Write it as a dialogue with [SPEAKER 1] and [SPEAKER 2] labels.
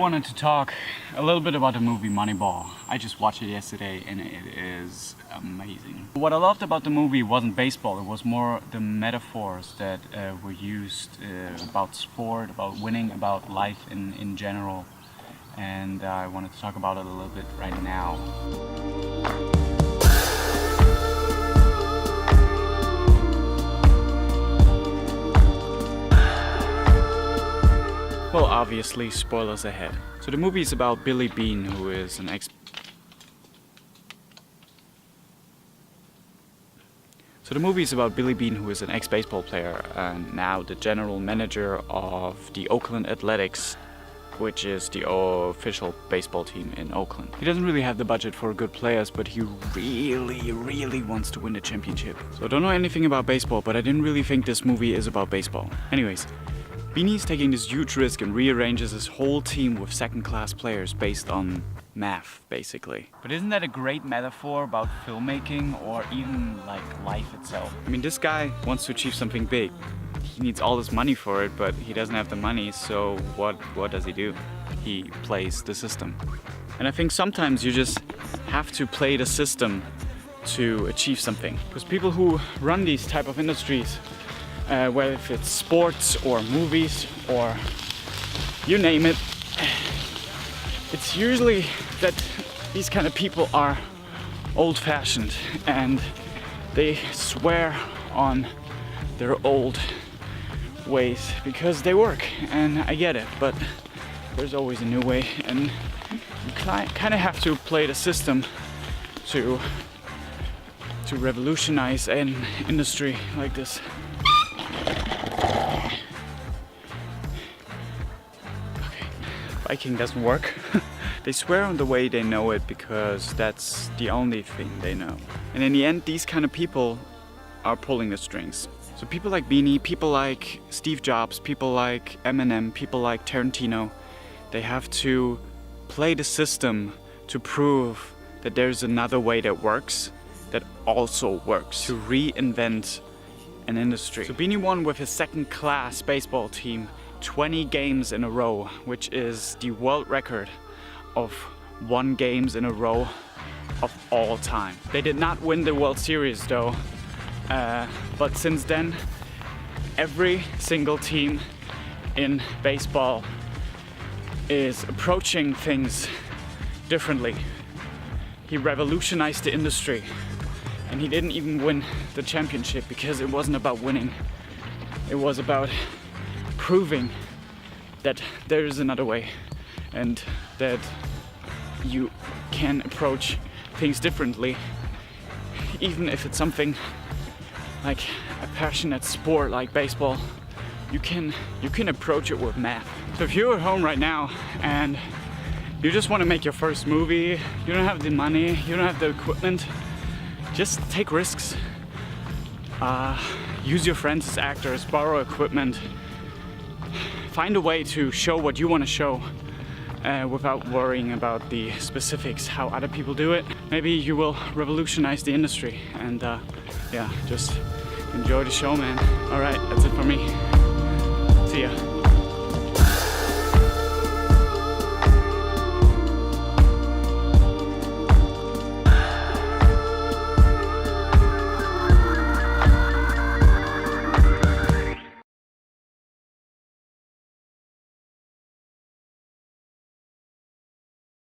[SPEAKER 1] wanted to talk a little bit about the movie Moneyball. I just watched it yesterday and it is amazing. What I loved about the movie wasn't baseball, it was more the metaphors that were used about sport, about winning, about life in general. And I wanted to talk about it a little bit right now. Well, obviously, spoilers ahead. So the movie is about Billy Beane, who is an ex-baseball player and now the general manager of the Oakland Athletics, which is the official baseball team in Oakland. He doesn't really have the budget for good players, but he really wants to win the championship. So I don't know anything about baseball, but I didn't really think this movie is about baseball. Anyways, Beanie's taking this huge risk and rearranges his whole team with second-class players based on math, basically. But isn't that a great metaphor about filmmaking or even like life itself? I mean, this guy wants to achieve something big. He needs all this money for it, but he doesn't have the money, so what does he do? He plays the system. And I think sometimes you just have to play the system to achieve something. Because people who run these type of industries, whether if it's sports or movies or you name it, it's usually that these kind of people are old-fashioned and they swear on their old ways because they work, and I get it, but there's always a new way and you kind of have to play the system to revolutionize an industry like this. Biking doesn't work. They swear on the way they know it because that's the only thing they know. And in the end, these kind of people are pulling the strings. So people like Beanie, people like Steve Jobs, people like Eminem, people like Tarantino, they have to play the system to prove that there's another way that works, that also works, to reinvent an industry. So Beanie won with his second-class baseball team 20 games in a row, which is the world record of 1 games in a row of all time. They did not win the World Series though, but since then every single team in baseball is approaching things differently. He revolutionized the industry and he didn't even win the championship because it wasn't about winning. It was about proving that there is another way and that you can approach things differently, even if it's something like a passionate sport like baseball. You can approach it with math. So if you're at home right now and you just want to make your first movie, you don't have the money, you don't have the equipment, just take risks. Use your friends as actors, borrow equipment. Find a way to show what you want to show without worrying about the specifics, how other people do it. Maybe you will revolutionize the industry and yeah, just enjoy the show, man. Alright, that's it for me. See ya.